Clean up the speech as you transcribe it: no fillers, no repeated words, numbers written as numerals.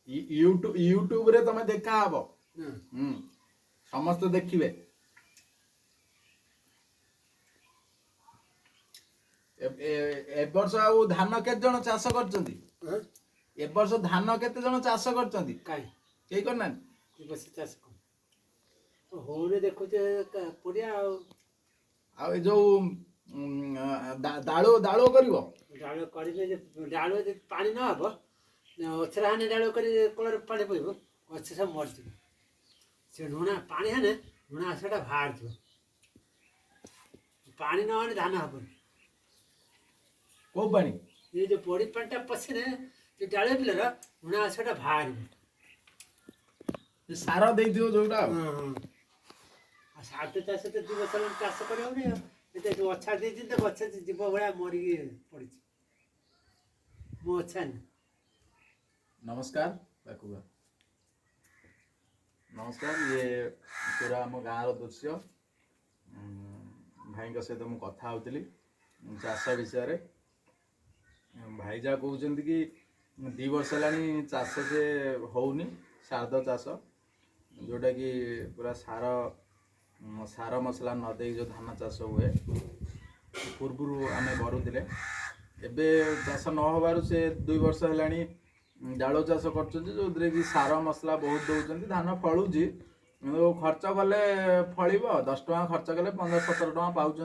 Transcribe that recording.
YouTube रे तमे देखा हबो समस्त देखिए ए वर्ष आउ धान केते जण चाष करचंदी ए वर्ष धान केते जण चाष करचंदी काई केई करना ए बस चाष को होरे देखो जे पुरिया आ ए जो दाळो दाळो करिवो डालो करिले जे डालो जे पानी न हबो ओछराने डालो करी कोलर पानी पइबो अच्छे सब मर जिवो से नुना पानी है ने नुना सेटा भार जो पानी न आने धान हबो को पानी ये जो बॉडी पानीटा पछने जे डालो बिलर नुना सेटा भार सार देई दियो जोटा आ साते चाष तो जीव साल चाष करियो ने एते जो अच्छा दे दिन तो अच्छा जीव भया मरी पड़ी मो अच्छा ने नमस्कार बाकुगा नमस्कार ये पूरा आम गाँव दृश्य भाई सहित मुझे कथा होती चाष विषय भाई जहाँ कहते कि 2 वर्ष है चाष से होनी शारद चाष जोटा कि पूरा सार सार मसला नदे जो धान चाष हुए पूर्व आम करूले एबे चाष न होबारु से 2 वर्ष है डालो चाष कर कि सार मसला बहुत दौरान धान फलुची खर्च कले फल 10 टଙ୍କା खर्च कले 15-17 टଙ୍କା पाँच